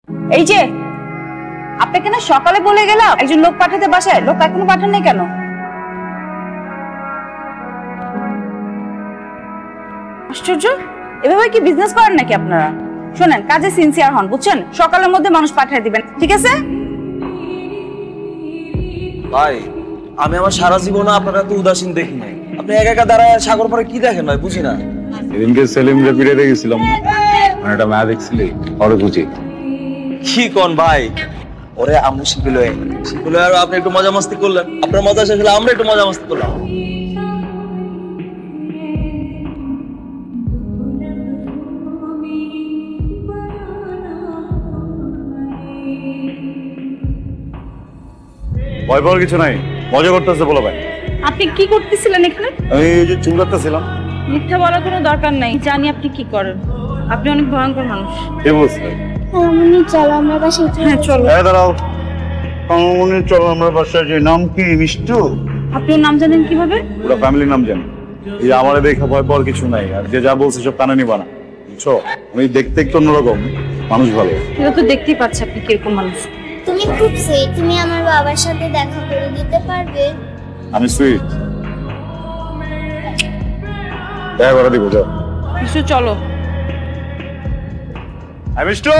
এই যে আপনাকে না সকালে বলে গেলাম একজন লোক পাঠাতে বাসায়, লোক এখনো পাঠান নাই কেন? আশ্চর্য, এভাবে কি বিজনেস করেন নাকি আপনারা? শোনেন, কাজে সিনসিয়ার হন, বুঝছেন? সকালের মধ্যে মানুষ পাঠিয়ে দিবেন, ঠিক আছে? ভাই আমি আমার সারা জীবনে আপনারা তো উদাসীন দেখি নাই। আপনি একা একা দাঁড়ায় সাগর পরে কি দেখেন ভাই, বুঝি না। এদিনকে সেলিম রেপিডে গেছিলাম, মানে একটা ম্যাচ দেখছিলি, ওরে বুঝি কি কোন ভাই? ওরে আমি শিখিল আর আপনি একটু মজা মাস্তি করলেন, আপনার মজা শেষ হলে আমরা একটু মজা মাস্তি করলাম। ভয় পাওয়ার কিছু নাই, মজা করতেছে বলো ভাই। আপনি কি করতেছিলেন এখানে? আমি এই যে চুল কাটতেছিলাম। মিথ্যা বলার কোনো দরকার নাই, জানি আপনি কি করেন। আপনি অনেক ভয়ঙ্কর মানুষ। কে বলছে? মামুনি চলো আমরা বাসায় যাই। হ্যাঁ চলো। দাঁড়াও, মামুনি চলো আমরা বাসায় যাই। নাম কি? মিষ্টু। আপনি ওর নাম জানেন কিভাবে? পুরো ফ্যামিলির নাম জানি। এই আমারে দেখে ভয় পাওয়ার কিছু নাই, আর যে যা বলছে সব কানে নিবা না, বুঝছো? আমি দেখতে একটু অন্যরকম, মানুষ ভালো। এটা তো দেখতেই পাচ্ছি আপনি কিরকম মানুষ। তুমি খুব সুইট, তুমি আমার বাবার সাথে দেখা করে দিতে পারবে? আমি সুইট, দেখা করে দিব। যাও মিষ্টু চলো। Mishtu,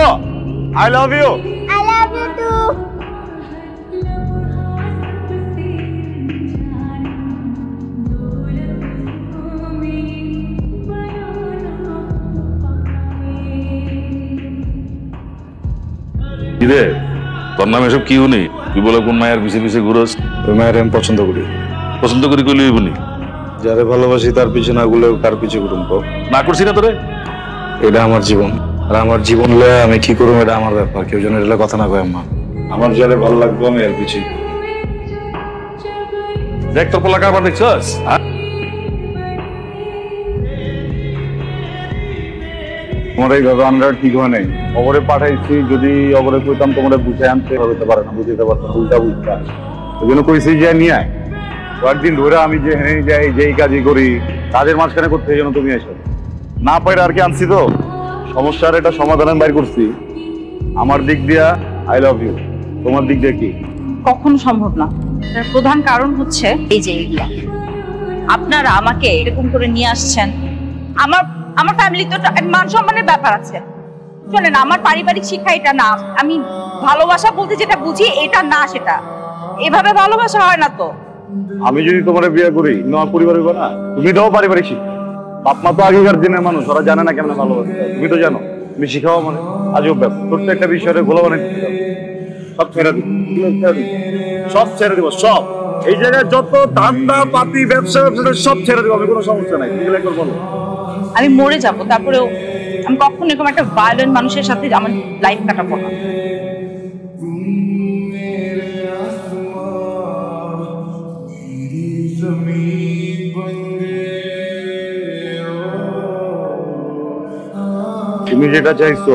I love you. I love you too. কিরে তোর নাম এসব কি উনি? তুই বলে কোন মায়ের পিছে পিছে ঘুরোস? ওই মায়ের আমি পছন্দ করি। পছন্দ করি কইলি বনি? যারে ভালোবাসি তার পিছে না গুলো কার পিছে ঘুরুম কো? না করছি না তোরে? এটা আমার জীবন, আর আমার জীবন লয়ে আমি কি করবো এটা আমার ব্যাপার। কেউ যেন এটা কথা না কয় আম্মা। আমার যারে ভালো লাগবে আমি এর পিছে। দেখ তোর পোলা কারবার দেখছস? তোমার এই আন্ডার ঠিক হয় নাই। অবরে পাঠাইছি, যদি অবরে কইতাম তোমরা বুঝে আনতে হতে পারে না, বুঝতে পারতাম উল্টা বুঝতা। ওই জন্য কইছি যে নিয়ে আয়। কয়েকদিন ধরে আমি যে হেনে যাই, যেই কাজই করি, কাজের মাঝখানে করতে যেন তুমি এসো না পাইলে আর কি আনছি তো। সমস্যার এটা সমাধান বাইর করছি। আমার দিক দিয়া আই লাভ ইউ, তোমার দিক দিয়ে কি? কখনো সম্ভব না। তার প্রধান কারণ হচ্ছে এই যে এগুলা আপনারা আমাকে এরকম করে নিয়ে আসছেন। আমার আমার ফ্যামিলি তো মান সম্মানের ব্যাপার আছে। শোনেন, আমার পারিবারিক শিক্ষা এটা না। আমি ভালোবাসা বলতে যেটা বুঝি এটা না, সেটা এভাবে ভালোবাসা হয় না তো। আমি যদি তোমার বিয়ে করি, আমার পরিবার হইব না? তুমি দাও পারিবারিক শিক্ষা। বাপ মা তো আগেকার দিনের মানুষ, ওরা জানে না কেমন ভালোবাসা। তুমি তো জানো, তুমি শিখাও মানে আজব ব্যাপার। প্রত্যেকটা বিষয়ে গোলা বানাই সব ছেড়ে দিব, সব ছেড়ে দিব, সব। এই জায়গায় যত ধান্দা পাতি ব্যবসা সব ছেড়ে দিব, আমি কোনো সমস্যা নাই। এগুলো একবার বলো। আমি মরে যাব, তারপরেও আমি কখনো এরকম একটা ভায়োলেন্ট মানুষের সাথে আমার লাইফ কাটাবো না। তুমি যেটা চাইছো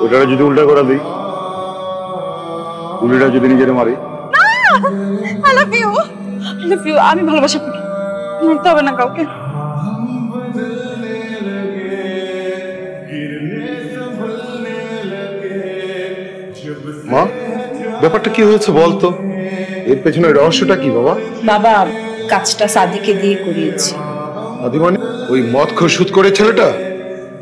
ওটা যদি উল্টা করে দিই, গুলিটা যদি নিজের মারি। I love you, I love you. আমি ভালোবাসা করি, মরতে হবে না কাউকে। মা, ব্যাপারটা কি হয়েছে বলতো? এর পেছনে রহস্যটা কি বাবা? বাবা, কাজটা সাদিকে দিয়ে করিয়েছি। আদি মানে ওই মদখোর সুদ করে ছেলেটা?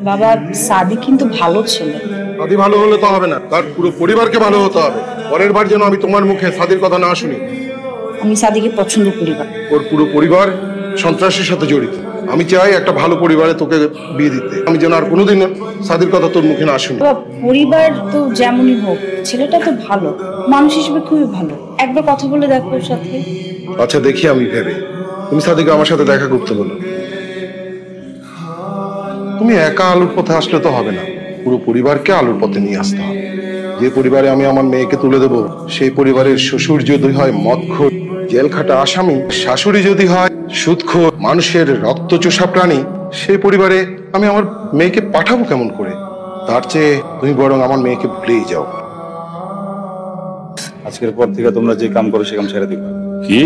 বাবা, সাদি কিন্তু ভালো ছেলে। আদি ভালো হলে তো হবে না, তার পুরো পরিবারকে ভালো হতে হবে। পরের বার যেন আমি তোমার মুখে সাদির কথা না শুনি। আমি সাদিকে পছন্দ করি। ওর পুরো পরিবার সন্ত্রাসের সাথে জড়িত। আমি চাই একটা ভালো পরিবারে তোকে বিয়ে দিতে। আমি যেন আর কোনোদিন সাদির কথা তোর মুখে না শুনি। বাবা, পরিবার তো যেমনই হোক, ছেলেটা তো ভালো মানুষ হিসেবে, খুবই ভালো। একবার কথা বলে দেখো ওর সাথে। আচ্ছা দেখি আমি ভেবে। তুমি সাদিকে আমার সাথে দেখা করতে বলো। তুমি একা আলুর পথে আসলে তো হবে না, পুরো পরিবারকে আলুর পথে নিয়ে আসতে হবে। যে পরিবারে আমি আমার মেয়েকে তুলে দেব, সেই পরিবারের শ্বশুর যদি হয় মদখোর জেল খাটা আসামি, শাশুড়ি যদি হয় সুদখোর মানুষের রক্ত চোষা প্রাণী, সেই পরিবারে আমি আমার মেয়েকে পাঠাবো কেমন করে? তার চেয়ে তুমি বরং আমার মেয়েকে ভুলেই যাও। আজকের পর থেকে তোমরা যে কাম করো সে কাম ছেড়ে দিবা। কি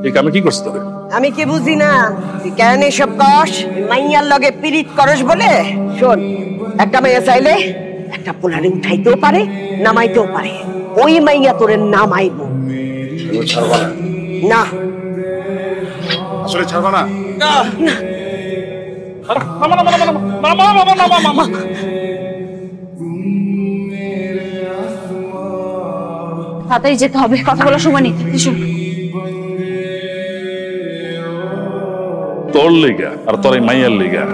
এই কামে কি করছ তোরে? আমি কি বুঝি না তুই কেন এসব কস? মাইয়ার লগে পিরিত করস বলে? শোন, একটা মেয়ে চাইলে একটা পোলারে উঠাইতেও পারে নামাইতেও পারে। ওই মাইয়া তোরে নামাইব ছাড়বা না? না। আসলে ছাড়বা না? তাড়াতাড়ি যেতে হবে, কথা বলার সময় নেই। এসো। তোর লেগা আর তোর এই মাইয়ার লেগা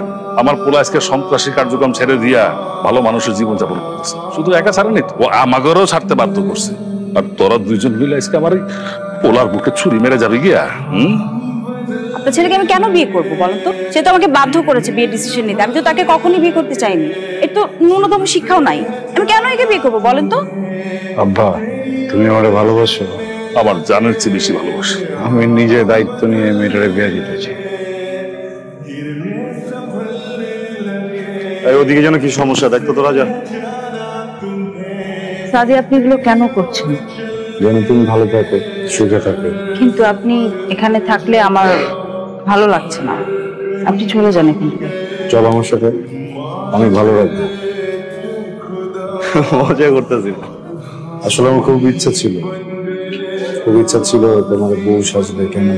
আমার পোলা আজকে সন্ত্রাসী কার্যক্রম ছেড়ে দিয়া ভালো মানুষের জীবন যাপন করতেছে। শুধু একা ছাড়েনি, ও আমাগরও ছাড়তে বাধ্য করছে। আর তোরা দুইজন মিলে আজকে আমার এই পোলার বুকে ছুরি মেরে যাবে গিয়া। আপনার ছেলেকে আমি কেন বিয়ে করবো বলেন তো? সে তো আমাকে বাধ্য করেছে বিয়ের ডিসিশন নিতে। আমি তো তাকে কখনই বিয়ে করতে চাইনি। এর তো ন্যূনতম শিক্ষাও নাই। আমি কেন একে বিয়ে করবো বলেন তো? আব্বা, তুমি আমারে ভালোবাসো? আমার জানের চেয়ে বেশি ভালোবাসে। আমি নিজে দায়িত্ব নিয়ে মেয়েটারে বিয়ে দিতে চাই। ওদিকে যেন কি সমস্যা, দেখতো তোরা যা। সাদি, আপনি এগুলো কেন করছেন? যেন তুমি ভালো থাকো, সুখে থাকো। কিন্তু আপনি এখানে থাকলে আমার ভালো লাগছে না। আপনি চলে যান এখান থেকে। চল আমার সাথে, আমি ভালো রাখবো। মজা করতেছি। আসলে আমার খুব ইচ্ছা ছিল তোমার বউ সাজবে, কেমন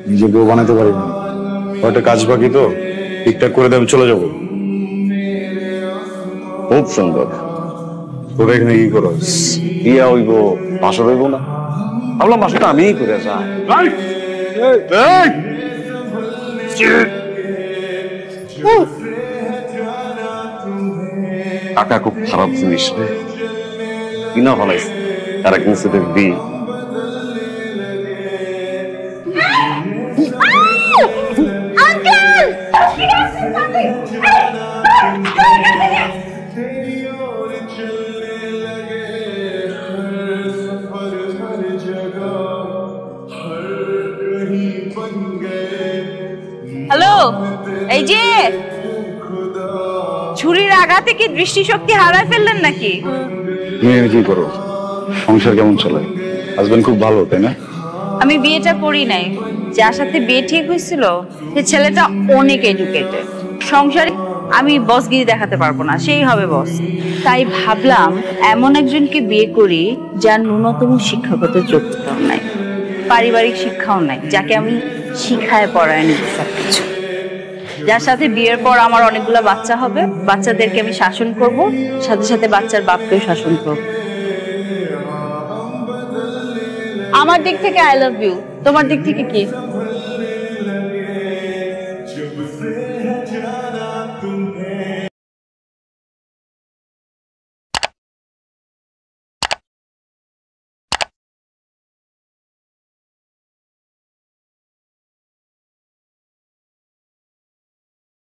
নিজে বউ বানাতে পারি না। একটা কাজ বাকি তো, ঠিকঠাক করে দিয়ে আমি চলে যাবো। খুব সুন্দর। তোরা এখানে কি করো? বিয়া হইব, বাসর হইব না? ভাবলাম বাসরটা আমিই করে যাই। টাকা খুব খারাপ জিনিস রে, কিনা ফলাইছে তারা কিনছে দেখবি। হ্যালো, এই যে ছুরির আঘাতে কি দৃষ্টিশক্তি হারায় ফেললেন নাকি? তুমি কি করো? সংসার কেমন চলে? হাজবেন্ড খুব ভালো, তাই না? আমি বিয়েটা করি নাই। যার সাথে বিয়ে ঠিক হয়েছিল সে ছেলেটা অনেক এডুকেটেড। সংসারে আমি বসগিরি দেখাতে পারবো না, সেই হবে বস। তাই ভাবলাম এমন একজনকে বিয়ে করি যার ন্যূনতম শিক্ষাগত যোগ্যতাও নাই, পারিবারিক শিক্ষাও নাই, যাকে আমি শিখায় পড়ায় নিব সবকিছু। যার সাথে বিয়ের পর আমার অনেকগুলো বাচ্চা হবে, বাচ্চাদেরকে আমি শাসন করব, সাথে সাথে বাচ্চার বাপকেও শাসন করব। আমার দিক থেকে আই লাভ ইউ, তোমার দিক থেকে কি?